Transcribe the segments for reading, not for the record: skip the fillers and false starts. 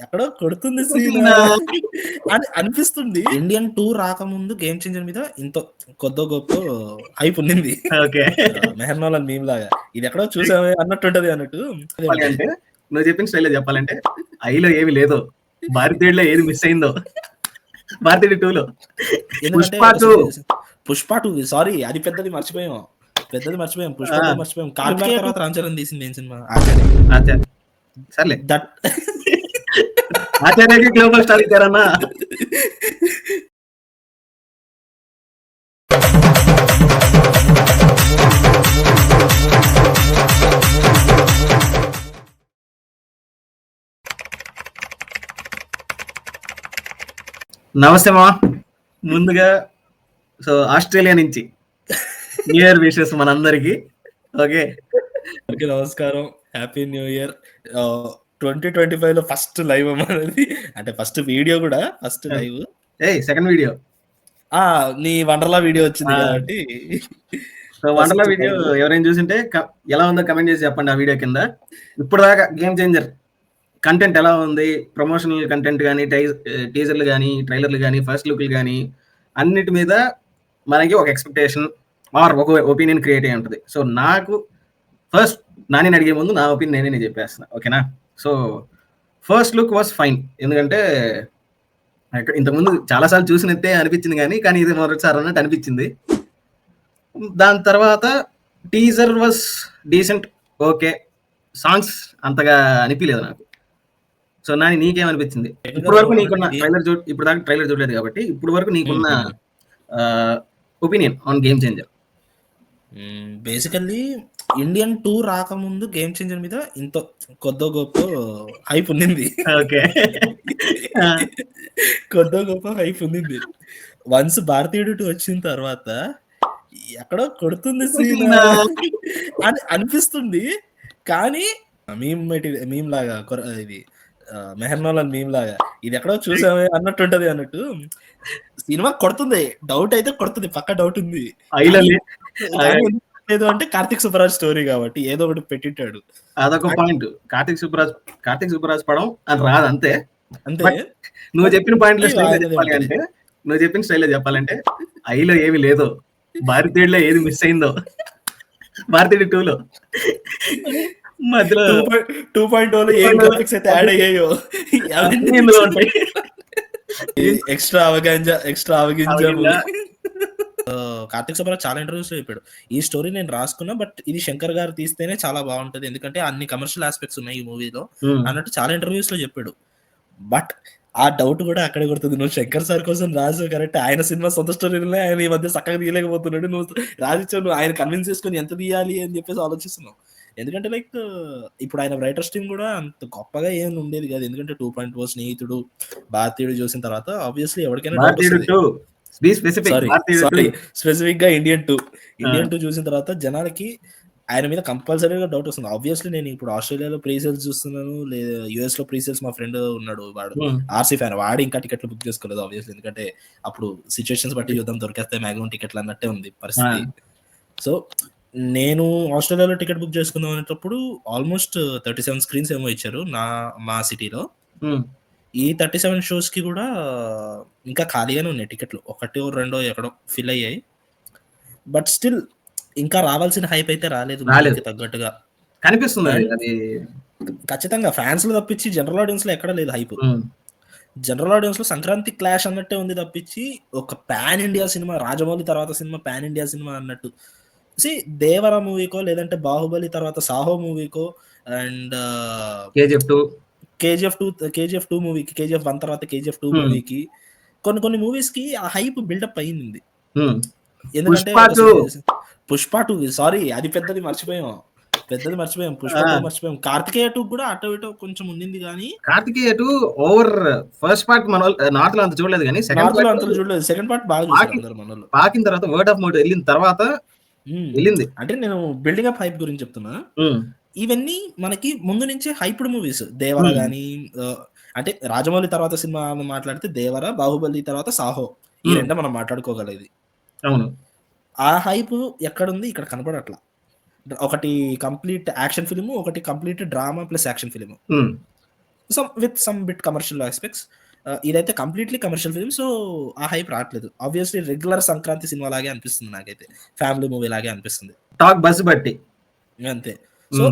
ఎక్కడో కొడుతుంది సీన్ అని అనిపిస్తుంది. ఇండియన్ 2 రాకముందు 'గేమ్ చేంజర్' మీద ఇంత కొద్దో గొప్పో హైప్ ఉండింది. ఓకే. 'మెహర్‌నాల్' మీమ్ లాగా ఇది ఎక్కడో చూసామే అన్నట్టుంటది అన్నట్టు. చెప్పాలి అంటే నువ్వు చెప్పిన స్టైల్లో చెప్పాలంటే 'ఐ'లో ఏమి లేదో, 'భారతీయుడులో ఏది మిస్ అయిందో, 'భారతీయుడు 2లో', 'పుష్ప 2' 'పుష్ప 2' సారీ అది పెద్దది మర్చిపోయాం. 'పుష్ప 2' మర్చిపోయాం. 'కార్తికేయ' తర్వాత రామ్ చరణ్ తీసింది ఏం సినిమా? 'ఆచార్య'. సర్లే దట్ 'ఆచార్యకి' గ్లోబల్ స్టార్ ఇచ్చారన్నా. నమస్తే మా ముందుగా ఆస్ట్రేలియా నుంచి న్యూ ఇయర్ విషెస్ మనందరికి. ఓకే, నమస్కారం, హ్యాపీ న్యూ ఇయర్. 2025 లో ఫస్ట్ లైవ్ అనేది, అంటే ఫస్ట్ వీడియో కూడా ఫస్ట్ లైవ్. సెకండ్ వీడియో నీ వండర్లా వీడియో వచ్చింది కాబట్టి. వండర్లా వీడియో ఎవరైనా చూసింటే ఎలా ఉందో కమెంట్ చేసి చెప్పండి ఆ వీడియో కింద. ఇప్పుడు దాకా గేమ్ చేంజర్ కంటెంట్ ఎలా ఉంది, ప్రమోషనల్ కంటెంట్ కానీ, టీజర్లు కానీ, ట్రైలర్లు కానీ, ఫస్ట్ లుక్లు కానీ, అన్నిటి మీద మనకి ఒక ఎక్స్పెక్టేషన్ ఆర్ ఒక ఒపీనియన్ క్రియేట్ అయి ఉంటుంది. సో నాకు ఫస్ట్ నాని అడిగే ముందు నా ఒపీనియన్ నేనే చెప్పేస్తున్నా, ఓకేనా? So first look was fine, ఎందుకంటే ఇంతకుముందు చాలాసార్లు చూసినట్టే అనిపించింది కానీ ఇది మొదటిసారి అన్నట్టు అనిపించింది. దాని తర్వాత teaser was decent, okay. Songs అంతగా అనిపించలేదు నాకు. సో నాని నీకేమనిపించింది? ఇప్పుడు వరకు నీకున్న ట్రైలర్ ఇప్పుడు దాకా ట్రైలర్ చూడలేదు కాబట్టి ఇప్పుడు వరకు నీకున్న opinion on game changer. Basically Indian 2 రాకముందు 'గేమ్ చేంజర్' మీద ఇంత కొద్దో గొప్పో హైప్ ఉండింది. ఓకే, కొద్దో గొప్ప హైప్ ఉండింది. వన్స్ 'భారతీయుడు 2' వచ్చిన తర్వాత ఎక్కడో కొడుతుంది సీన్ అని అనిపిస్తుంది. కానీ మీమ్ లాగా ఇది 'మెహర్‌నాల్' మీమ్ లాగా ఇది ఎక్కడో చూసామే అన్నట్టుంటది అన్నట్టు. సినిమా కొడుతుంది, డౌట్ అయితే కొడుతుంది, పక్క డౌట్ ఉంది. లేదు అంటే కార్తిక్ సుబ్బరాజ్ స్టోరీ కాబట్టి ఏదో ఒకటి పెట్టింటాడు. అదొక పాయింట్. కార్తిక్ సుబ్బరాజ్ పడం అని రాదు, అంతే. నువ్వు చెప్పిన పాయింట్లో స్టైల్లో చెప్పాలంటే 'ఐ'లో ఏమి లేదో, 'భారతీయుడులో ఏది మిస్ అయిందో, 'భారతీయుడు 2లో' మధ్యలో 2.0లో ఏం గ్రాఫిక్స్ అయితే యాడ్ అయ్యాయో అవన్నీ ఇందులో ఉంటాయి. ఎక్స్ట్రా అవగింజ కార్తిక్ సుబ్బరాజ్ చాలా ఇంటర్వ్యూస్ లో చెప్పాడు, ఈ స్టోరీ నేను రాసుకున్నా, బట్ ఇది శంకర్ గారు తీస్తేనే చాలా బాగుంటది, ఎందుకంటే అన్ని కమర్షియల్ ఆస్పెక్ట్స్ ఉన్నాయి ఈ మూవీలో అన్నట్టు చాలా ఇంటర్వ్యూస్ లో చెప్పాడు. బట్ ఆ డౌట్ కూడా అక్కడే కొడుతుంది. నువ్వు శంకర్ సార్ కోసం రాసు కరెక్ట్, ఆయన సినిమా సొంత స్టోరీలే ఆయన ఈ మధ్య చక్కగా తీయలేకపోతున్నాడు, నువ్వు రాసిచ్చావు, నువ్వు ఆయన కన్విన్స్ చేసుకుని ఎంత తీయాలి అని చెప్పేసి ఆలోచిస్తున్నావు. ఎందుకంటే లైక్ ఇప్పుడు ఆయన రైటర్స్ టీమ్ కూడా అంత గొప్పగా ఏం ఉండేది కాదు, ఎందుకంటే 2.0, స్నేహితుడు, భారతీయుడు చూసిన తర్వాత ఆబ్వియస్లీ ఎవరికైనా స్పెసిఫిక్ గా ఇండియన్ 2 చూసిన తర్వాత జనాలకి ఆయన మీద కంపల్సరీగా డౌట్ వస్తుంది. ఆబ్వియస్లీ నేను ఇప్పుడు ఆస్ట్రేలియాలో ప్రీసేల్స్ చూస్తున్నాను, లేదా యుఎస్ లో ప్రీసేల్స్, మా ఫ్రెండ్ ఉన్నాడు వాడు ఆర్సీ ఫ్యాన్, వాడు ఇంకా టికెట్లు బుక్ చేసుకోలేదు ఆబ్వియస్లీ, ఎందుకంటే అప్పుడు సిచ్యువేషన్స్ బట్టి యుద్ధం దొరికేస్తే మ్యాక్సిమం టికెట్లు అన్నట్టే ఉంది పరిస్థితి. సో నేను ఆస్ట్రేలియాలో టికెట్ బుక్ చేసుకుందాం అనేటప్పుడు ఆల్మోస్ట్ 37 స్క్రీన్స్ ఏమో ఇచ్చారు మా సిటీలో. ఈ 37 షోస్ కి కూడా ఇంకా ఖాళీగానే ఉన్నాయి టికెట్లు, 1-2 ఎక్కడో ఫిల్ అయ్యాయి. బట్ స్టిల్ ఇంకా రావాల్సిన హైప్ అయితే రాలేదు తగ్గట్టుగా కనిపిస్తుంది. ఖచ్చితంగా ఫ్యాన్స్ లో తప్పించి జనరల్ ఆడియన్స్ లో ఎక్కడ లేదు హైప్. జనరల్ ఆడియన్స్ లో సంక్రాంతి క్లాష్ అన్నట్టే ఉంది తప్పించి ఒక పాన్ ఇండియా సినిమా, రాజమౌళి తర్వాత సినిమా పాన్ ఇండియా సినిమా అన్నట్టు. దేవర మూవీకో, లేదంటే బాహుబలి తర్వాత సాహో మూవీకో, అండ్ కేజీఎఫ్ 2 మూవీకి, కేజీఎఫ్ 1 తర్వాత కేజీఎఫ్ 2 మూవీకి, కొన్ని మూవీస్ కి ఆ హైప్ బిల్డప్ అయ్యింది. ఎందుకంటే పుష్ప 2 సారీ అది పెద్దది మర్చిపోయాం. పుష్ప 2 మర్చిపోయాం. కార్తికేయ 2 కూడా అటో ఇటో కొంచెం ఉండింది, కానీ కార్తికేయ 2 ఓవర్ ఫస్ట్ పార్ట్ మన నార్త్ లో అంత చూడలేదు, కానీ సెకండ్ పార్ట్ బాగా చూసారు మనోళ్ళు. పాకిన తర్వాత వర్డ్ ఆఫ్ మౌత్ వెళ్ళిన తర్వాత వెళ్ళింది. అంటే నేను బిల్డింగ్ అప్ హైప్ గురించి చెప్తున్నా. ఇవన్నీ మనకి ముందు నుంచే హైప్డ్ మూవీస్. దేవర గానీ, అంటే రాజమౌళి తర్వాత సినిమా మాట్లాడితే దేవర, బాహుబలి తర్వాత సాహో, ఈ రెండే మనం మాట్లాడుకోగలది. అవును, ఆ హైప్ ఎక్కడుంది? ఇక్కడ కనపడట్లా. ఒకటి కంప్లీట్ యాక్షన్ ఫిల్మ్, ఒకటి complete drama plus action film. With some bit commercial aspects. ఇదైతే కంప్లీట్లీ కమర్షియల్ ఫిల్మ్. సో ఆ హైప్ రావట్లేదు. ఆబ్వియస్లీ రెగ్యులర్ సంక్రాంతి సినిమా లాగే అనిపిస్తుంది నాకైతే, ఫ్యామిలీ మూవీ లాగే అనిపిస్తుంది టాక్ బస్ బట్టి అంతే. సో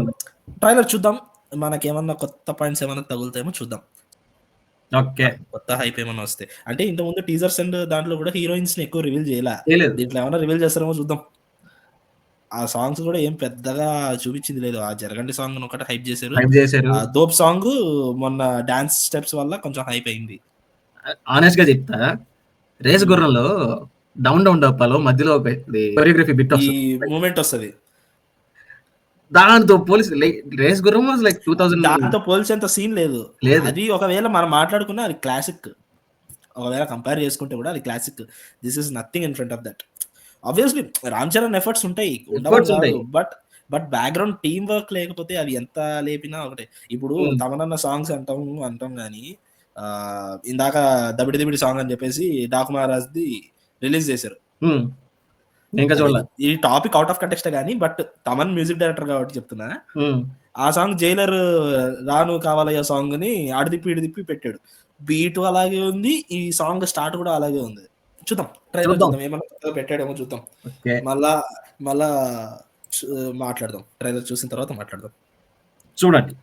ట్రైలర్ చూద్దాం, మనకేమన్నా కొత్త పాయింట్స్ ఏమన్నా తగులుతాయేమో చూద్దాం. ఓకే, కొత్త హైప్ ఏమన్నా వస్తే. అంటే ఇంతకుముందు టీజర్స్ అండ్ దాంట్లో కూడా హీరోయిన్స్ ని ఎక్కువ రివీల్ చేయలే, దీంట్లో ఏమన్నా రివీల్ చేస్తారేమో చూద్దాం. ఆ సాంగ్స్ కూడా ఏం పెద్దగా చూపించింది లేదు. ఆ జరగండి సాంగ్ ఒకటి హైప్ చేశారు. దోప్ సాంగ్ మొన్న డాన్స్ స్టెప్స్ వల్ల కొంచెం హైప్ అయింది. ఆనెస్ట్ గా చెప్తా, రేస్ గుర్రంలో డౌన్ డౌన్ డప్పాలో మధ్యలో కొరియోగ్రఫీ బిట్ ఈ మూమెంట్ వస్తుంది, దాంతో పోలీసు రేస్ గుర్రం వాజ్ లైక్ 2000. దాంతో పోల్చేంత సీన్ లేదు. అది ఒకవేళ మనం మాట్లాడుకున్నా అది క్లాసిక్, ఒకవేళ కంపేర్ చేసుకుంటే కూడా అది classic. This is nothing in front of that. Obviously Ram Charan efforts ఉంటాయి, బట్ బ్యాక్గ్రౌండ్ టీమ్ వర్క్ లేకపోతే అవి ఎంత లేపినా ఒకటే. ఇప్పుడు తమనన్న సాంగ్స్ అంటాం కానీ ఇందాక దబిడి దిబిడి సాంగ్ అని చెప్పేసి డాకు మహారాజ్ది రిలీజ్ చేశారు. ఈ టాపిక్ అవుట్ ఆఫ్ కంటెక్స్ట్ గానీ, బట్ తమన్ మ్యూజిక్ డైరెక్టర్ కాబట్టి చెప్తున్నా, ఆ సాంగ్ జైలర్ రాను కావాలయ్య సాంగ్ ని ఆడిదిప్పి ఇడిదిప్పి పెట్టాడు. బీట్ అలాగే ఉంది, ఈ సాంగ్ స్టార్ట్ కూడా అలాగే ఉంది. చూద్దాం, ట్రైలర్ చూద్దాం, ఏమన్నా పెట్టాడేమో చూద్దాం. మళ్ళా మాట్లాడదాం, ట్రైలర్ చూసిన తర్వాత మాట్లాడదాం. చూడండి.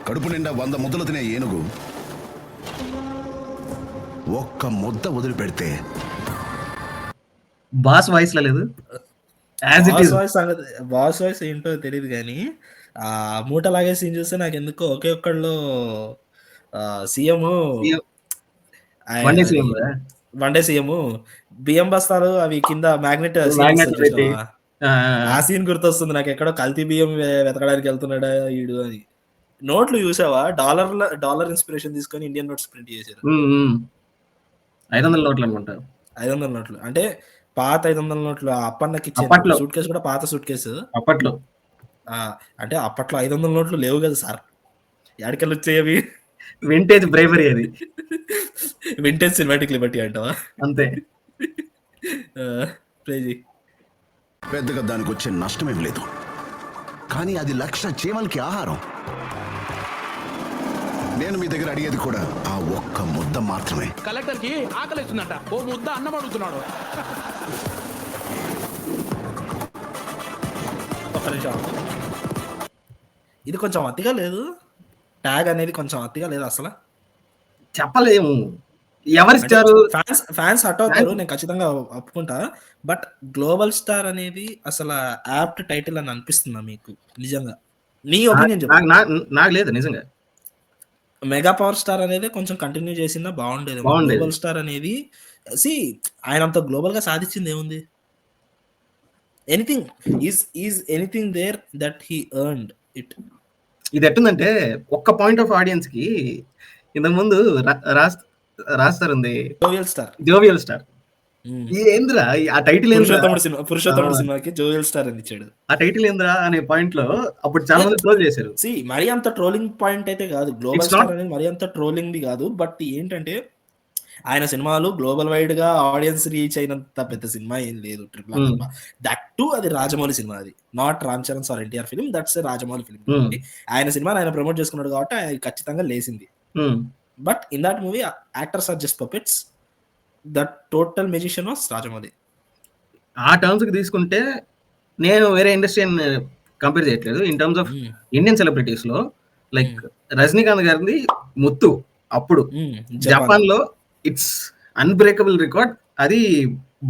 కడుపు నిండా 100 ముద్దలు తినే ఏనుగు ఒక్క ముద్ద వదిలి పెడితే బాస్ వాయిస్ లేదు. బాస్ వాయిస్ ఏంటో తెలియదు కానీ ఆ మూట లాగే సీన్ చూస్తే నాకు ఎందుకో ఒకే ఒక్కళ్ళు సీఎం వన్ డే సీఎం బియ్యం బస్తాలు అవి కింద మ్యాగ్నెట్ ఆ సీన్ గుర్తొస్తుంది నాకు. ఎక్కడో కల్తీ బియ్యం వెతకడానికి వెళ్తున్నాడా ఈడు అని. నోట్లు చూసావా, డాలర్ ఇన్స్పిరేషన్ తీసుకొని ఇండియన్ నోట్స్ ప్రింట్ చేశారు. 500 నోట్లు అనుకుంటా. 500 నోట్లు అంటే పాత 500 నోట్లు. అప్పన్నకి సూట్ కేసు కూడా పాత సూట్ కేసు అప్పట్లో. అంటే అప్పట్లో 500 నోట్లు లేవు కదా సార్, ఎక్కడికెళ్ళి వచ్చేవి. వింటేజ్ బ్రైవరీ, అది వింటేజ్ సినిమాటిక్ లిబర్టీ అంటావా? అంతే. పెద్దగా దానికి వచ్చే నష్టమేం లేదు, కానీ అది 1,00,000 చీమలకి ఆహారం. నేను మీ దగ్గర అడిగేది కూడా ఆ ఒక్క ముద్ద మాత్రమే. కలెక్టర్ కి ఆకలిస్తుందంట, ఓ ముద్ద అన్నం అడుగుతున్నాడు. ఇది కొంచెం అతిగా లేదు, ట్యాగ్ అనేది కొంచెం అతిగా లేదు అసలు. చెప్పలేము ఎవరిస్తారు. ఫ్యాన్స్ హట్ అవుతారు, నేను ఖచ్చితంగా ఒప్పుకుంటా. బట్ గ్లోబల్ స్టార్ అనేది అసలు యాప్ట్ టైటిల్ అని అనిపిస్తుందా మీకు నిజంగా? నీ ఒపీనియన్ చెప్పు. నాకు లేదు నిజంగా. మెగా పవర్ స్టార్ అనేది కొంచెం కంటిన్యూ చేసినా బాగుండేది. గ్లోబల్ స్టార్ అనేది ఆయన అంత గ్లోబల్ గా సాధించింది ఏముంది? Anything is anything there that he earned it. ఇది ఎట్టుందంటే ఒక్క పాయింట్ ఆఫ్ ఆడియన్స్ కి ఇంతకు ముందు రాస్తారు ఉంది జోవియల్ స్టార్. ఏంద్రా ఆ టైటిల్? పురుషోత్తముడు సినిమాకి జోవియల్ స్టార్ అని ఇచ్చాడు. ఆ టైటిల్ ఏంద్రా అనే పాయింట్ లో అప్పుడు చాలా మంది ట్రోల్ చేశారు. మరి అంత ట్రోలింగ్ పాయింట్ అయితే కాదు, గ్లోబల్ స్టార్ అనేది మరి అంత ట్రోలింగ్ కాదు. బట్ ఏంటంటే ఆయన సినిమాలు గ్లోబల్ వైడ్ గా ఆడియన్స్ రీచ్ అయినంత పెద్ద సినిమా ఏం లేదు. దట్ టు అది రాజమౌళి సినిమా, అది not Ram Charan or NTR film, that's Rajamouli film. ఆయన సినిమాని ఆయన ప్రమోట్ చేసుకున్నాడు కాబట్టి ఆయన ఖచ్చితంగా లేసింది. But in that movie actors are just puppets. That total musician was Rajamouli. ఆ టర్మ్స్ కి తీసుకుంటే నేను వేరే ఇండస్ట్రీని కంపేర్ చేయట్లేదు. In terms of Indian celebrities లో లైక్ రజనీకాంత్ గారిది ముత్తు అప్పుడు జపాన్ లో ఇట్స్ అన్బ్రేకబుల్ రికార్డ్. అది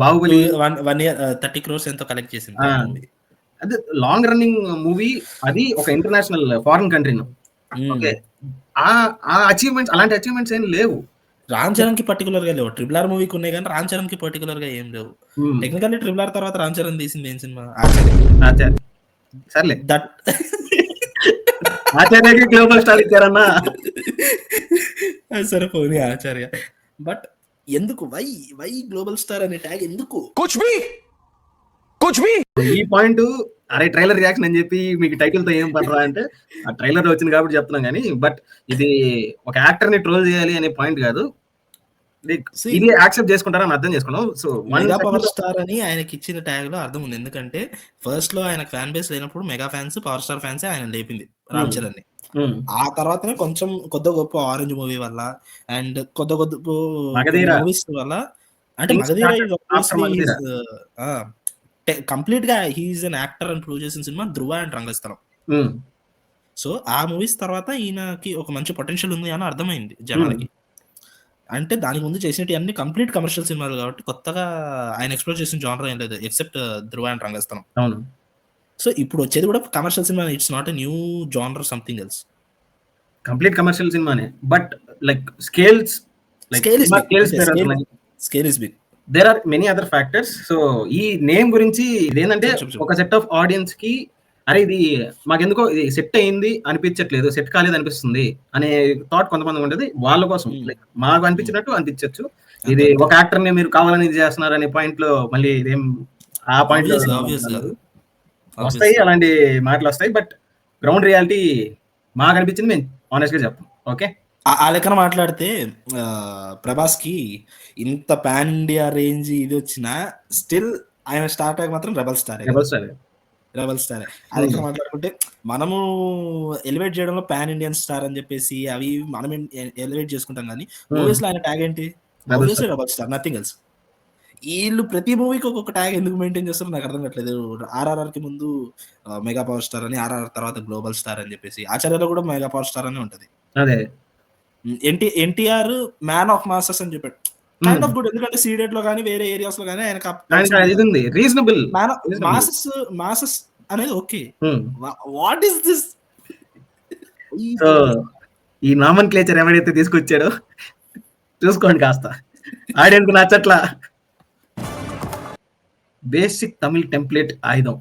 బాహుబలి 1 year 30 crores ఎంతో కలెక్ట్ చేసింది. అది లాంగ్ రన్నింగ్ మూవీ, అది ఒక ఇంటర్నేషనల్ ఫారిన్ కంట్రీ. ఓకే, ఆ అచీవ్మెంట్స్, అలాంటి అచీవ్మెంట్స్ ఏం లేవు రామ్ చరణ్ కి పర్టికులర్ గా లేవు. ట్రిపుల్ ఆర్ మూవీకి ఉన్నాయి కానీ రామ్ చరణ్ కి పర్టికులర్ గా ఏం లేవు. టెక్నికల్లీ ట్రిపుల్ ఆర్ తర్వాత రామ్ చరణ్ తీసింది ఏం సినిమా? సర్లే, దట్ ఆచార్యకి గ్లోబల్ స్టార్ ఇచ్చారన్నా. సరే పోనీ ఆచార్య. బట్ ఎందుకు వై గ్లోబల్ స్టార్ అనే ట్యాగ్ ఎందుకు? ఈ పాయింట్ అరే ట్రైలర్ రియాక్షన్ అని చెప్పి మీకు టైటిల్ తో ఏం పడరా అంటే ఆ ట్రైలర్ వచ్చింది కాబట్టి చెప్తున్నాం కానీ, బట్ ఇది ఒక యాక్టర్ ని ట్రోల్ చేయాలి అనే పాయింట్ కాదు. ఇది యాక్సెప్ట్ చేసుకుంటారని అర్థం చేసుకున్నాం. సో మెగా పవర్ స్టార్ అని ఆయనకి ఇచ్చిన ట్యాగ్ లో అర్థం ఉంది. ఎందుకంటే ఫస్ట్ లో ఆయన ఫ్యాన్ బేస్ లేనప్పుడు mega fans, power star fans ఆయన లేపింది రామ్ చరణ్ ని. ఆ తర్వాతనే కొంచెం కొద్ది గొప్ప ఆరెంజ్ మూవీ వల్ల అండ్ కొద్ది మూవీస్ వల్ల, అంటే మగధీర కంప్లీట్ గా హీఈస్ అన్ యాక్టర్ అని ప్రూవ్ చేసిన cinema Dhruva and Rangasthalam. So ఆ మూవీస్ తర్వాత ఈయనకి ఒక మంచి పొటెన్షియల్ ఉంది అని అర్థమైంది జనాలకి. అంటే దానికి ముందు చేసినట్టు అన్ని కంప్లీట్ కమర్షియల్ సినిమాలు కాబట్టి కొత్తగా ఆయన ఎక్స్ప్లోర్ చేసిన జానర్ ఏం లేదు ఎక్సెప్ట్ ధ్రువ అండ్ రంగస్థలం. అవును. సో ఇప్పుడు వచ్చేది కూడా కమర్షియల్ సినిమా, it's not a new genre, something else. Complete commercial సినిమానే, but like scale is big. There are many other factors. So ఈ నేమ్ గురించి ఇదేంటంటే ఒక సెట్ ఆఫ్ ఆడియన్స్ కి అరే ఇది మాకెందుకో ఇది సెట్ అయింది అనిపించట్లేదు, సెట్ కాలేదు అనిపిస్తుంది అనే థాట్ కొంతమంది ఉంటుంది. వాళ్ళ కోసం మాకు అనిపించినట్టు అనిపించచ్చు. ఇది ఒక యాక్టర్ ని మీరు కావాలని ఇది చేస్తున్నారు అనే పాయింట్ లో మళ్ళీ ఇదేం ఆ పాయింట్ వస్తాయి, అలాంటి మాటలు వస్తాయి. బట్ గ్రౌండ్ రియాలిటీ మాకు అనిపించింది, మేము ఆనెస్ట్ గా చెప్తాం. ఓకే, ఆ లెక్కన మాట్లాడితే ప్రభాస్ కి ఇంత పాన్ ఇండియా రేంజ్ ఇది వచ్చినా స్టిల్ ఆయన స్టార్ ట్యాగ్ మాత్రం రెబల్ స్టార్. ఆ లెక్కన మాట్లాడుకుంటే మనము ఎలివేట్ చేయడంలో పాన్ ఇండియన్ స్టార్ అని చెప్పేసి అవి మనం ఎలివేట్ చేసుకుంటాం, కానీ మూవీస్ లో ఆయన ట్యాగ్ ఏంటి? Rebel star, nothing else. వీళ్ళు ప్రతి మూవీకి ఒక్కొక్క ట్యాగ్ ఎందుకు మెయింటైన్ చేస్తారో నాకు అర్థం కావట్లేదు. RRR కి ముందు మెగా పవర్ స్టార్ అని, RRR తర్వాత గ్లోబల్ స్టార్ అని చెప్పేసి, ఆచార్యలో కూడా మెగా పవర్ స్టార్ అని ఉంటది. అదే ఎన్టీఆర్ మ్యాన్ ఆఫ్ మాసెస్ అని చెప్పాడు. కైండ్ ఆఫ్ గుడ్, ఎందుకంటే సీడెడ్ లో కానీ వేరే ఏరియాస్ లో కానీ ఆయన రీజనబుల్ మాసెస్ అనేది ఓకే. What is this? ఈ నామన్ క్లేచర్ ఎవరైతే తీసుకొచ్చాడో చూసుకోండి కాస్త. ఆడియన్స్ నచ్చట్లా. బేసిక్ తమిళ్ టెంప్లెట్ ఆయుధం.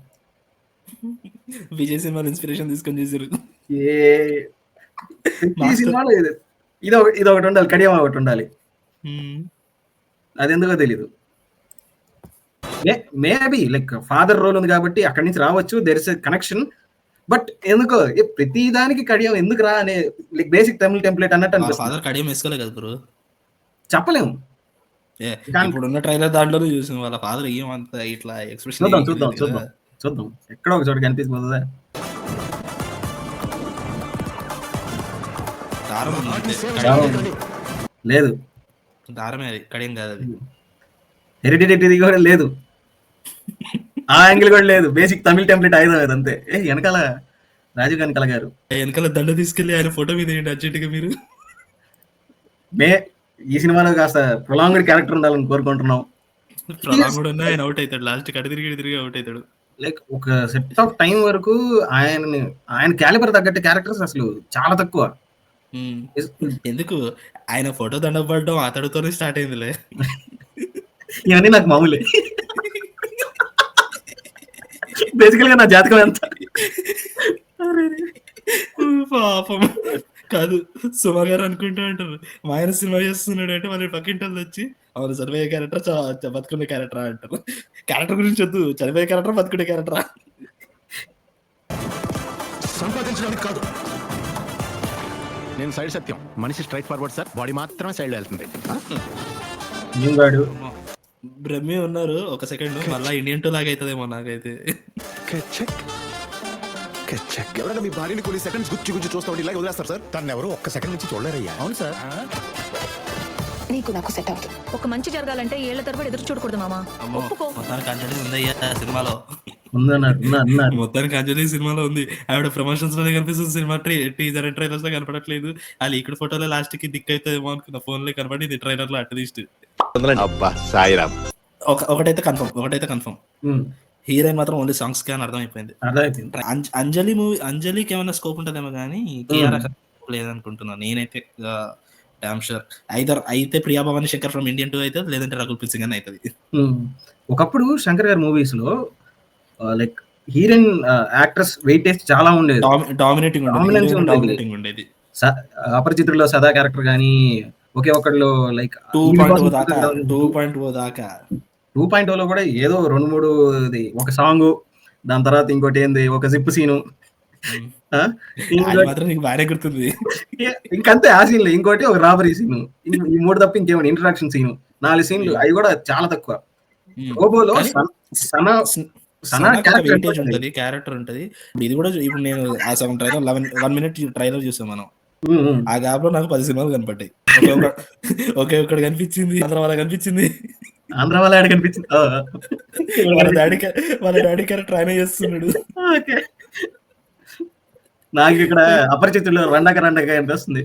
విజయ్ సినిమాలో ఇన్స్పిరేషన్ తీసుకొని చేశారు. ఈ సినిమాలో ఇది ఒకటి ఉండాలి, కడియం ఒకటి ఉండాలి. అది ఎందుకో తెలీదు. మేబీ లైక్ ఫాదర్ రోల్ ఉంది కాబట్టి అక్కడి నుంచి రావచ్చు, there is a connection. But ఎందుకో ప్రతి దానికి కడియం ఎందుకు రా అనే లైక్ బేసిక్ తమిళ్ టెంప్లెట్ అన్నట్టు ఫాదర్ కడియం వేసుకోలే కదా బ్రో, చెప్పలేము. ఇప్పుడున్న ట్రైలర్ దాంట్లోనే చూసిన వాళ్ళ ఫాదర్ ఏమంత ఇట్లా ఎక్స్ప్రెషన్. చూద్దాం ఎక్కడో ఒక చోట కనిపిస్తుందా. లేదు, దారమే, అది కడియం కాదు. అది హెరిడిటరీ కూడా లేదు, ఆ యాంగిల్ కూడా లేదు. బేసిక్ తమిళ్ టెంప్లెట్ ఆయుధం అది అంతే. వెనకాల రాజీవ్ కనకాల గారు వెనకాల దండ తీసుకెళ్లి ఆయన ఫోటో మీద ఏంటి అర్జెంట్గా మీరు. ఈ సినిమాలో కాస్త ప్రొలాంగ్డ్ క్యారెక్టర్ ఉండాలని కోరుకుంటున్నాం. ఆయన అవుట్ అవుతాడు, లాస్ట్ కడ తిరిగి అవుట్ అవుతాడు. లైక్ ఒక సెట్ ఆఫ్ టైం వరకు ఆయన క్యాలిబర్ తగ్గట్టు క్యారెక్టర్స్ అసలు చాలా తక్కువ. ఎందుకు ఆయన ఫోటో దండపడడం అతడితోనే స్టార్ట్ అయిందిలే. ఇవన్నీ నాకు మామూలే. బేసికల్ గా నా జాతకం ఎంత పాపం కాదు. సుమ గారు అనుకుంటూ ఉంటారు మా ఆయన సినిమా చేస్తున్నాడు అంటే వాళ్ళ పక్కింటి వాళ్ళు వచ్చి అవును చనిపోయే క్యారెక్టర్ బతుకునే క్యారెక్టర్ అంటారు. క్యారెక్టర్ గురించి వద్దు, చనిపోయే క్యారెక్టర్ బతుకునే క్యారెక్టరా? సంపాదించడానికి కాదు, నేను సైడ్ సత్యం. మనిషి స్ట్రైట్ ఫార్వర్డ్ సార్, బాడీ మాత్రమే సైడ్ వెళ్తుంది. బ్రహ్మి ఉన్నారు ఒక సెకండ్, మళ్ళీ ఇండియన్ 2 లాగా అవుతుందేమో నాకైతే. ఎవరైనా మీ భార్యని కొన్ని సెకండ్స్ గుచ్చి చూస్తా ఉంటే ఇలాగే వదిలేస్తారు సార్. తను ఎవరు ఒక్క సెకండ్ నుంచి చూడలేరయ్యా. అవును సార్, నీకు నాకు సెట్ అవుతుంది. ఒక మంచి జరగాలంటే ఏళ్ల తరబడి ఎదురు చూడకూడదు మామా. మొత్తానికి అంజలి ఉందయ్యా సినిమాలో, మొత్తానికి అంజలి సినిమాలో ఉంది. ఆవిడ ప్రమోషన్స్ లోనే కనిపిస్తుంది, సినిమా టీజర్ అండ్ ట్రైలర్స్ లో కనపడట్లేదు. వాళ్ళు ఇక్కడ ఫోటోలో లాస్ట్ కి దిక్కు అవుతుందేమో అనుకున్న, ఫోన్ లో కనపడింది ట్రైలర్ లో అట్లీస్ట్. ఒకటైతే కన్ఫర్మ్ హీరోయిన్ మాత్రం ఓన్లీ సాంగ్స్ కి అని అర్థమైపోయింది. అంజలికి ఏమైనా స్కోప్ ఉంటుందేమో కానీ కియారా లేదనుకుంటున్నాను నేనైతే. డామ్ షూర్ అయితే ప్రియా భవాని శంకర్ ఫ్రమ్ ఇండియన్ 2 అయితే, లేదంటే రకుల్ ప్రీత్ సింగ్ అని అవుతుంది. ఒకప్పుడు శంకర్ గారి మూవీస్ లో లైక్ హీరోయిన్ యాక్ట్రెస్ వెయిటేజ్ చాలా ఉండేది, డామినేటింగ్ ఉండేది. అపరిచితుల్లో సదా క్యారెక్టర్ గానీ ఒకే ఒకటిలో లైక్ 2.0 దాకా 2.0 లో కూడా ఏదో 2-3 ఒక సాంగ్, దాని తర్వాత ఇంకోటి ఏంది ఒక జిప్ సీను, ఆ? అది ఇంకోటి మాత్రం నీకు బాగానే గుర్తుంది. ఇంకంతే ఆ సీన్లు. ఇంకోటి ఒక రాబరీ సీన్, ఈ 3 తప్ప ఇంకేమైనా ఇంట్రడక్షన్ సీన్ 4 సీన్లు, అవి కూడా చాలా తక్కువ. రోబోలో కానీ సనా సనా సనాకి ఒక క్యారెక్టర్ వెయిటేజ్ ఉంటుంది, క్యారెక్టర్ ఉంటుంది. ఇది కూడా ఇప్పుడు నేను ఆ సగం ట్రైలర్ 1 మినిట్ ట్రైలర్ చూసాం మనం. ఆ గ్యాప్ లో నాకు 10 సినిమాలు కనపడ్డాయి. ఒకే ఒక్కడు కనిపించింది, వాళ్ళ కనిపించింది. ఆంధ్ర వాళ్ళ యాడ్ కనిపించింది. వాళ్ళ డాడీ క్యారెక్టర్ ఆయన చేస్తున్నాడు. ఓకే. నాకు ఇక్కడ అపరిచితులు రండక అనిపిస్తుంది.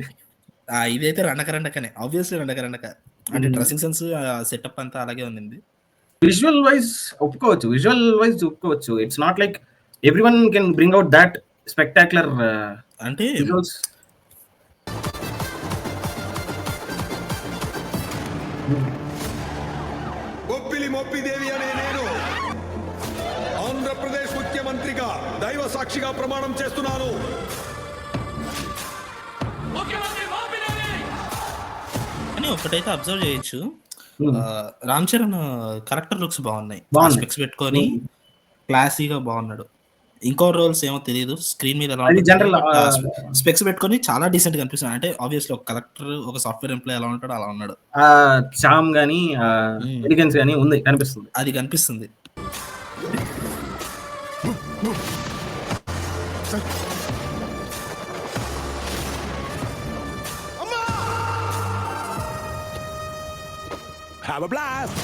ఇదైతే రండకనే, ఆబ్వియస్లీ రండక. అంటే డ్రెస్సింగ్ సెన్స్, సెటప్ అంతా అలాగే ఉంది. విజువల్ వైజ్ ఒప్పుకోవచ్చు. It's not like everyone can bring out that spectacular అంటే విజువల్స్. బొబ్బిలి మొప్పిదేవి అనే నేను ఆంధ్రప్రదేశ్ ముఖ్యమంత్రిగా దైవ సాక్షిగా ప్రమాణం చేస్తున్నాను. అని ఒకటైతే అబ్జర్వ్ చేయొచ్చు, రామ్ చరణ్ కరెక్టర్ లుక్స్ బాగున్నాయి. స్పెక్స్ పెట్టుకొని క్లాసీగా బాగున్నాడు. ఇంకో రోల్స్ ఏమో తెలియదు, స్క్రీన్ మీద స్పెక్స్ పెట్టుకొని చాలా డీసెంట్ గా కనిపిస్తుంది. అంటే ఆబ్వియస్లీ ఒక కలెక్టర్, ఒక సాఫ్ట్వేర్ ఎంప్లాయ్ ఎలా ఉంటాడో అలా ఉన్నాడు. చామ్ గానీ ఎలిగెన్స్ గానీ ఉంది, కనిపిస్తుంది. అది కనిపిస్తుంది. Have a blast!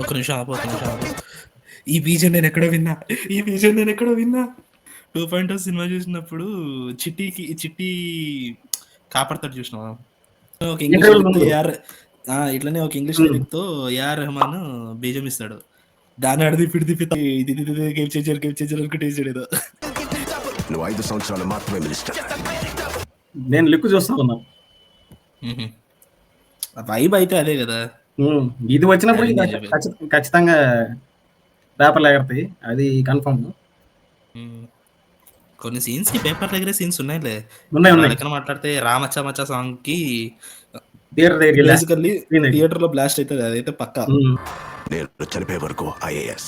ఒక నిమిషం ఆపు. ఈ బీజం నేను ఎక్కడో విన్నా. 2.0 సినిమా చూసినప్పుడు చిట్టి కాపాడతాడు చూసినావా? ఒక ఇట్లనే ఒక ఇంగ్లీష్ లిరిక్ తో ఏఆర్ రెహమాన్ బీజం ఇస్తాడు. దాన్ని అడిది గేమ్ చేంజర్ అనుకుంటే ఏదో. నువ్వు 5 సంవత్సరాలు మాత్రమే మినిస్టర్. నేను లిక్కు చూస్తా ఉన్నా. వైబ్ అయితే అదే కదా. ఇది వచ్చినప్పుడు ఖచ్చితంగా పేపర్లు ఎగరతాయి, అది కన్ఫర్మ్. కొన్ని సీన్స్ కి పేపర్ దగ్గర సీన్స్ ఉన్నాయిలే. ఎక్కడ మాట్లాడితే రామచ్చా మచ్చా సాంగ్ కి థియేటర్ లో బ్లాస్ట్ అవుతుంది, అదైతే పక్కా. నేను చనిపోయే వరకు IAS.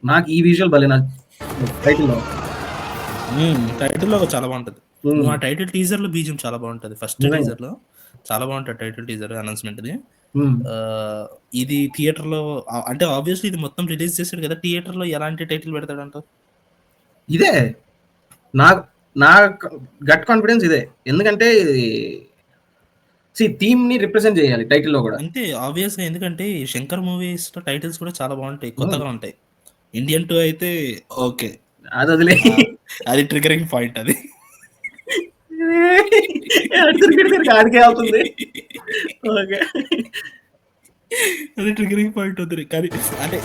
నాకు ఈ విజువల్ భలే టైటిల్ లో చాలా బాగుంటది. ఆ టైటిల్ టీజర్ లో బీజం చాలా బాగుంటది. ఫస్ట్ టీజర్ లో చాలా బాగుంటది టైటిల్ టీజర్ అనౌన్స్మెంట్ ది. ఇది థియేటర్ లో అంటే ఆబ్వియస్లీ ఇది మొత్తం రిలీజ్ చేశాడు కదా, థియేటర్ లో ఎలాంటి టైటిల్ పెడతాడంట? ఇదే నా గట్ కాన్ఫిడెన్స్ ఇదే. ఎందుకంటే థీమ్ ని రిప్రజెంట్ చేయాలి టైటిల్ లో కూడా. అంతే ఆబ్వియస్ గా, ఎందుకంటే శంకర్ మూవీస్ లో టైటిల్స్ కూడా చాలా బాగుంటాయి, కొత్తగా ఉంటాయి. ఇండియన్ 2 అయితే ఓకే, అది వదిలే, అది ట్రిగరింగ్ పాయింట్. అది ఆడికే అవుతుంది. అది ట్రిగరింగ్ పాయింట్ అవుతుంది. కానీ అంటే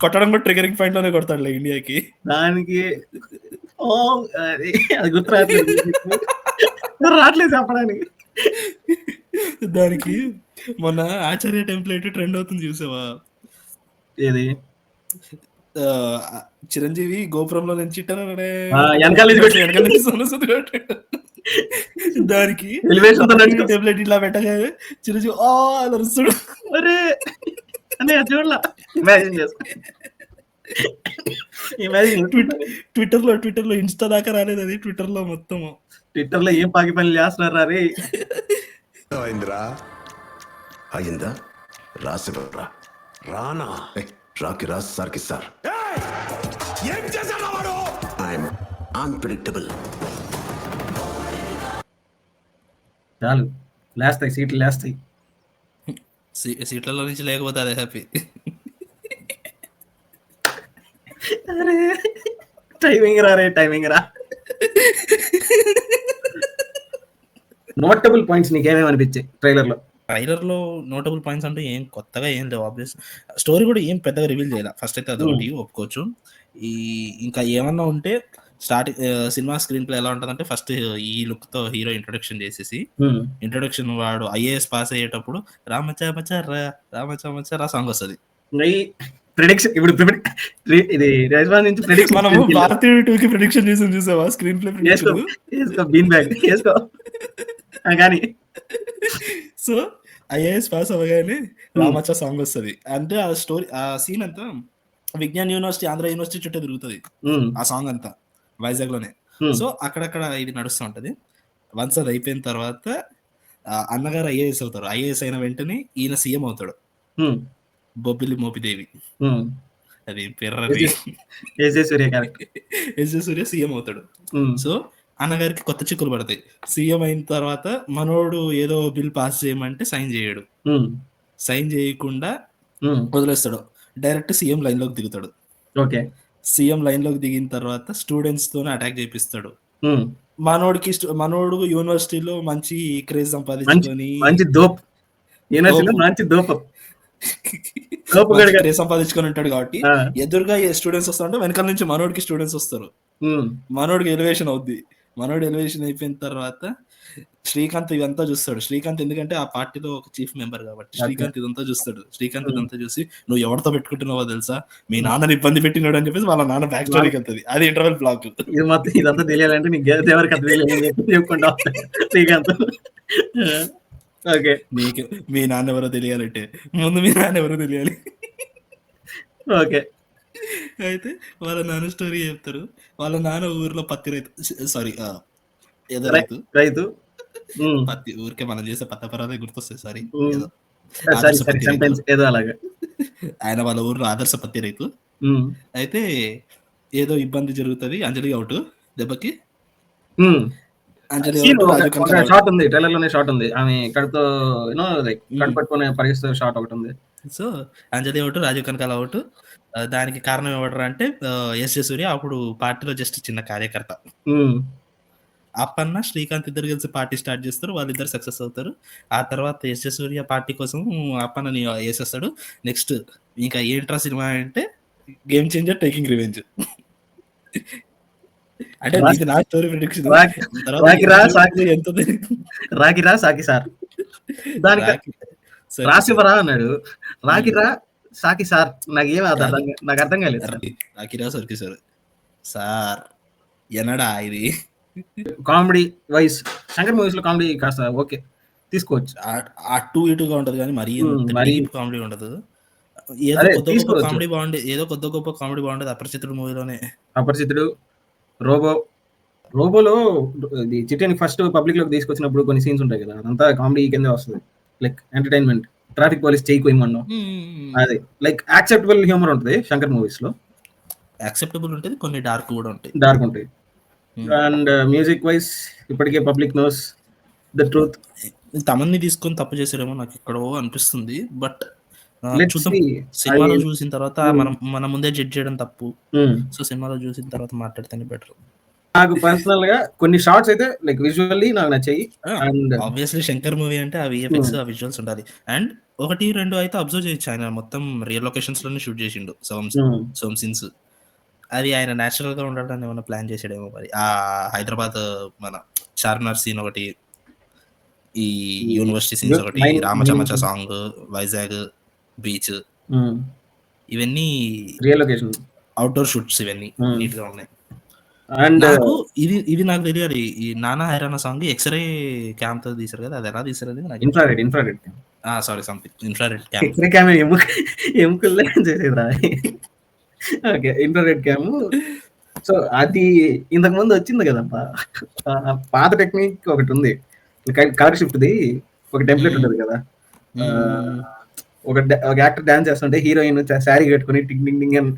కొట్టడం కూడా ట్రిగరింగ్ పాయింట్ లోనే కొడతాడులే ఇండియాకి. దానికి అది గుర్తు రావట్లేదు చెప్పడానికి. దానికి మొన్న ఆచార్య టెంప్లెట్ ట్రెండ్ అవుతుంది చూసావా? ఏది? చిరంజీవి గోపురంలో నుంచి దానికి టెంప్లెట్ ఇట్లా పెట్టగా చిరంజీవి అరుస్తాడు. అరే చూడలా, ఇమాజిన్ చేసుకో. ట్విట్టర్ లో ఇన్స్టా దాకా రాలేదు అది, ట్విట్టర్ లో మొత్తం. ట్విట్టర్ లో ఏం పాకి పనులు చేస్తున్నారు రే. అయిందా? రాసివ్వరా. రానా రాకి రాస్ సార్కి సార్. ఏం చేశాడు వాడు? I'm unpredictable. చాలు, లేస్తాయి సీట్లు, లేస్తాయి. సీట్లలో నుంచి లేకపోతే అదే హ్యాపీ. అరే టైమింగ్ రా. నోటబుల్ పాయింట్స్ నీకేమేమి అనిపించాయి ట్రైలర్ లో? నోటబుల్ పాయింట్స్ అంటే ఏం కొత్తగా ఏం లేవు. ఆబ్వియస్ స్టోరీ కూడా ఏం పెద్దగా రివీల్ చేయాలి. ఫస్ట్ అయితే అదొకటి ఒప్పుకోవచ్చు. ఇంకా ఏమన్నా ఉంటే స్టార్టింగ్ సినిమా స్క్రీన్ ప్లే ఎలా ఉంటుందంటే, ఫస్ట్ ఈ లుక్ తో హీరో ఇంట్రొడక్షన్ చేసేసి, ఇంట్రొడక్షన్ వాడు IAS పాస్ అయ్యేటప్పుడు రామచా మచా రా సాంగ్ వస్తుంది. ప్రిడిక్షన్ ఇప్పుడు ఇది రెస్పాన్స్ నుంచి ప్రిడిక్షన్ మనము భారతీయ 2కి ప్రిడిక్షన్ చేసాం చూసావా, స్క్రీన్ ప్లే వేసుకో ప్రిడిక్షన్. బీన్ బ్యాగ్ వేసుకో కానీ సో ఐఏఎస్ పాస్ అవ్వగానే రామచ్చ సాంగ్ వస్తుంది. అంటే ఆ స్టోరీ, ఆ సీన్ అంతా విజ్ఞాన్ యూనివర్సిటీ, ఆంధ్ర యూనివర్సిటీ చుట్టూ తిరుగుతుంది ఆ సాంగ్ అంతా, వైజాగ్ లోనే. సో అక్కడక్కడ ఇది నడుస్తూ ఉంటది. వన్స్ అది అయిపోయిన తర్వాత అన్నగారు ఐఏఎస్ అవుతారు. ఐఏఎస్ అయిన వెంటనే ఈయన సీఎం అవుతాడు, బొబ్బిలి మోపిదేవి. అది పెర్రది ఎస్ జే సూర్య సీఎం అవుతాడు. సో అన్నగారికి కొత్త చిక్కులు పడతాయి. సీఎం అయిన తర్వాత మనోడు ఏదో బిల్ పాస్ చేయమంటే సైన్ చేయడు, సైన్ చేయకుండా వదిలేస్తాడు. డైరెక్ట్ సీఎం లైన్ లోకి దిగుతాడు. ఓకే, సీఎం లైన్ లోకి దిగిన తర్వాత స్టూడెంట్స్ తోనే అటాక్ చేపిస్తాడు. మనోడు యూనివర్సిటీలో మంచి క్రేజ్ సంపాదించుకొని మంచి దోప్ యూనివర్సిటీలో మంచి దోప్ క్రేజ్ సంపాదించుకొని ఉంటాడు కాబట్టి ఎదురుగా స్టూడెంట్స్ వస్తా ఉంటే వెనకాల నుంచి మనోడికి స్టూడెంట్స్ వస్తారు. మనోడికి ఎలివేషన్ అవుద్ది. మనోడు ఎలివేషన్ అయిపోయిన తర్వాత శ్రీకాంత్ ఇదంతా చూస్తాడు. శ్రీకాంత్ ఎందుకంటే ఆ పార్టీలో ఒక చీఫ్ మెంబర్ కాబట్టి శ్రీకాంత్ ఇదంతా చూస్తాడు. శ్రీకాంత్ ఇదంతా చూసి నువ్వు ఎవరితో పెట్టుకుంటున్నావో తెలుసా, మీ నాన్నని ఇబ్బంది పెట్టినాడు అని చెప్పేసి వాళ్ళ నాన్న బ్యాక్ స్టోరీకి వెళ్తుంది. అది ఇంటర్వెల్ బ్లాక్. ఇది మొత్తం ఇదంతా తెలియాలంటే నీకు ఎవరికి అర్థం చెప్పుకుంటా శ్రీకాంత్. ఓకే, నీకు మీ నాన్న ఎవరో తెలియాలంటే ముందు మీ నాన్న ఎవరో తెలియాలి. ఓకే, అయితే వాళ్ళ నాన్న స్టోరీ చెప్తారు. వాళ్ళ నాన్న ఊర్లో పత్తి రైతు, సారీ ఏదో రైతు పత్తి, ఊరికే మనం చేసే పత్తపరాదే గుర్తొస్తాయి. సారీ ఏదో అలాగా ఆయన వాళ్ళ ఊర్లో ఆదర్శ పత్తి రైతు. అయితే ఏదో ఇబ్బంది జరుగుతుంది. అంజలి అవుట్ దెబ్బకి. షాట్ ఉంది, ట్రైలర్ లోనే షాట్ ఉంది. ఆమె కడుతో కడు పట్టుకునే పరిస్థితి షాట్ ఒకటి ఉంది. సో అంజలి అవుట్, రాజీవ్ కనకాల అవుట్. దానికి కారణం ఎవడరా అంటే ఎస్ జే సూర్య. అప్పుడు పార్టీలో జస్ట్ చిన్న కార్యకర్త. అప్పన్న శ్రీకాంత్ ఇద్దరు కలిసి పార్టీ స్టార్ట్ చేస్తారు. వాళ్ళిద్దరు సక్సెస్ అవుతారు. ఆ తర్వాత ఎస్ జే సూర్య పార్టీ కోసం అప్పన్నని వేసేస్తాడు. నెక్స్ట్ ఇంకా ఏంట్రా సినిమా అంటే గేమ్ చేంజర్, టేకింగ్ రివెంజ్. అంటే నా స్టోరీ ప్రిడిక్షన్ రాకిరా సాకి సార్, దానికి రాసివరా అన్నాడు. రాకిరా సాకి సార్, నాకు అర్థం కాలేదు. రాకిరా సార్కి సార్ సార్ ఎనడా ఇది కామెడీ వైస్ శంకర్ మూవీస్ లో కామెడీ కాస్త ఓకే తీసుకోవచ్చు. అటు ఇటుగా ఉంటది కానీ మరీ కామెడీ ఉండదు. ఏదో కొద్ది గొప్ప కామెడీ బాగుంటది. అపరిచితుడు మూవీలోనే. అపరిచితుడు, రోబోలో చిట్టిని ఫస్ట్ పబ్లిక్ లోకి తీసుకొచ్చినప్పుడు కొన్ని సీన్స్ ఉంటాయి కదా, అదంతా కామెడీ కింద వస్తుంది. లైక్ ఎంటర్టైన్మెంట్, ట్రాఫిక్ పోలీస్ చేయకోయమన్నాం, అది లైక్ యాక్సెప్టబుల్ హ్యూమర్ ఉంటుంది శంకర్ మూవీస్ లో. యాక్సెప్టబుల్ ఉంటుంది, కొన్ని డార్క్ కూడా ఉంటాయి. డార్క్ ఉంటాయి. అండ్ మ్యూజిక్ వైస్ ఇప్పటికే పబ్లిక్ నోస్ ద ట్రూత్. తమన్ని తీసుకొని తప్పు చేసారేమో నాకు ఎక్కడో అనిపిస్తుంది. బట్ సినిమాలో చూసిన తర్వాత మన ముందే జడ్జ్ చేయడం తప్పు. సో సినిమాలో చూసిన తర్వాత మాట్లాడితేనే బెటర్. నాకు పర్సనల్ గా కొన్ని షార్ట్స్ అయితే లైక్ విజువల్లీ నాకు నచ్చాయి. అండ్ ఆబ్వియస్లీ శంకర్ మూవీ అంటే ఆ విఎఫ్ఎక్స్, ఆ విజువల్స్ ఉండాలి. అండ్ 1-2 అయితే అబ్జర్వ్ చేయొచ్చు. ఆయన మొత్తం రియల్ లొకేషన్స్ లోనే షూట్ చేసిండు సోమ్ సీన్స్. అది ఆయన నేచురల్ గా ఉండడానికి ఏమైనా ప్లాన్ చేసాడేమో మరి. ఆ హైదరాబాద్ మన చార్మినార్ సీన్ ఒకటి, ఈ యూనివర్సిటీ సీన్స్ ఒకటి, రామచమచ సాంగ్, వైజాగ్ బీచ్, ఇవన్నీ రియల్ లొకేషన్, అవుట్డోర్ షూట్స్, ఇవన్నీ నీట్ గా ఉన్నాయి. అండ్ ఇది నాకు తెలియాలి. ఈ నానా హైరానా సాంగ్ ఎక్స్రే క్యామ్ తో తీసారు కదా, అది ఎలా తీసారు? అది infrared sorry something infrared cam. X ray cam ఎముకల్లో చేసేదిరా. Okay, infrared cam. సో అది ఇంతకు ముందు వచ్చింది కదప్పా, పాత టెక్నిక్ ఒకటి ఉంది. కలర్ షిఫ్ట్ ది ఒక టెంప్లెట్ ఉంటుంది కదా. ఒక యాక్టర్ డాన్స్ చేస్తుంటే హీరోయిన్ శారీ కట్టుకుని టింగ్ టింగ్ టింగ్ అని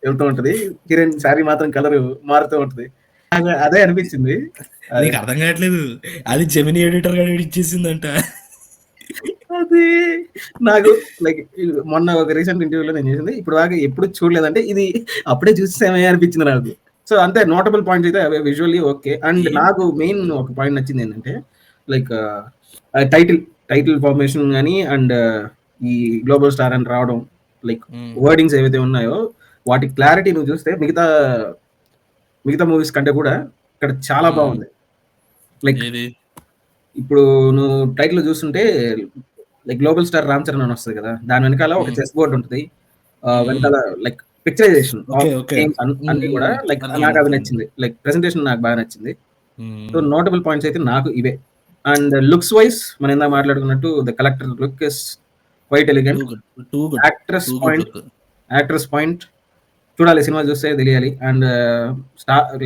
వెళ్తూ ఉంటది. హీరోయిన్ శారీ మాత్రం కలర్ మారుతూ ఉంటది. అదే అనిపించింది. నీకు అర్థం కావట్లేదు, అది జెమినీ ఎడిటర్ గా ఎడిట్ చేసిందంట. అది నాకు లైక్ మొన్న ఒక రీసెంట్ ఇంటర్వ్యూలో నేను చేసింది, ఇప్పుడు దాకా ఎప్పుడు చూడలేదంటే ఇది అప్పుడే చూసేమే అనిపించింది నాకు. సో అంతే, నోటబుల్ పాయింట్స్ అయితే అవే, విజువల్లీ ఓకే. అండ్ నాకు మెయిన్ ఒక పాయింట్ నచ్చింది ఏంటంటే లైక్ టైటిల్ ఫార్మేషన్ కానీ, అండ్ ఈ గ్లోబల్ స్టార్ అని రావడం, లైక్ వర్డింగ్స్ ఏవైతే ఉన్నాయో వాటి క్లారిటీ నువ్వు చూస్తే మిగతా మూవీస్ కంటే కూడా ఇక్కడ చాలా బాగుంది. లైక్ ఇప్పుడు నువ్వు టైటిల్ చూస్తుంటే like global star Ram Charan అని వస్తుంది కదా, దాని వెనకాల ఒక చెస్ బోర్డ్ ఉంటుంది, వెనకాల లైక్ పిక్చరైజేషన్ Okay. అన్ని కూడా లైక్ నాకు అది నచ్చింది. లైక్ ప్రెసెంటేషన్ నాకు బాగా నచ్చింది. సో నోటబుల్ పాయింట్స్ అయితే నాకు ఇవే. అండ్ లుక్స్ వైజ్ మనం ఇందాక మాట్లాడుకున్నట్టు the collector look is quite elegant. Actress point చూడాలి, సినిమా చూస్తే తెలియాలి. అండ్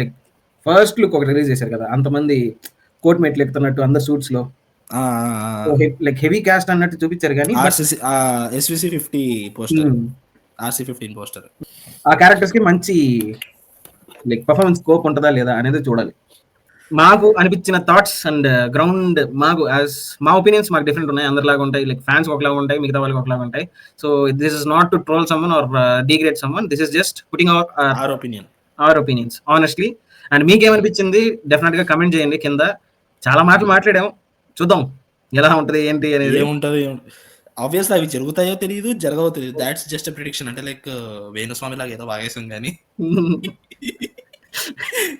లైక్ ఫస్ట్ లుక్ ఒకటి రిలీజ్ చేశారు కదా, అంతమంది కోట్ మెట్లు ఎక్కుతున్నట్టు అందరు సూట్స్ లో లైక్ హెవీ క్యాస్ట్ అన్నట్టు చూపించారు కానీ SVC 50 పోస్టర్, RC15 పోస్టర్, ఆ క్యారెక్టర్స్ కి మంచి లైక్ పర్ఫార్మెన్స్ స్కోప్ ఉంటుందా లేదా అనేది చూడాలి. మాకు అనిపించిన థాట్స్ అండ్ గ్రౌండ్ మాకు మా ఒపీనియన్స్ మాకు డిఫరెంట్ ఉన్నాయి, అందరిలాగా ఉంటాయి. లైక్ ఫ్యాన్స్ ఒకలాగా ఉంటాయి, మిగతా వాళ్ళకి ఒకలాగా ఉంటాయి. So this is not to troll someone or degrade someone, this is just putting our opinions honestly. And మీకేమనిపించింది డెఫినెట్ గా కమెంట్ చేయండి కింద. చాలా మాటలు మాట్లాడాం, చూద్దాం ఎలా ఉంటది ఏంటి అనేది. ఏముంటది ఆబ్వియస్లీ అవి జరుగుతాయో తెలియదు, జరగవో తెలియదు. That's just prediction. అంటే లైక్ వేణుస్వామి లాగా ఏదో వాగేసాం కానీ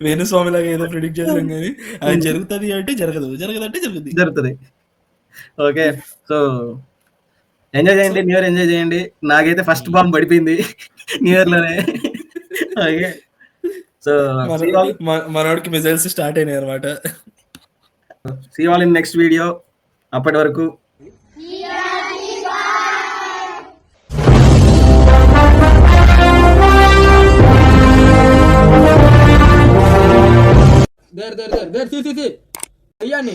వేణుస్వామి లాగా ఏదో ప్రిడిక్ట్ చేసాం కానీ అది జరుగుతుంది అంటే జరగదు, జరగదంటే జరుగుతుంది. ఓకే, సో ఎంజాయ్ చేయండి, న్యూ ఇయర్ ఎంజాయ్ చేయండి. నాకైతే ఫస్ట్ బాంబ్ పడిపోయింది న్యూ ఇయర్ లోనే. ఓకే, సో మనోడికి మిజైల్స్ స్టార్ట్ అయినాయి అనమాట. See all in next video. అప్పటి వరకు దేర్ అయ్యాన్ని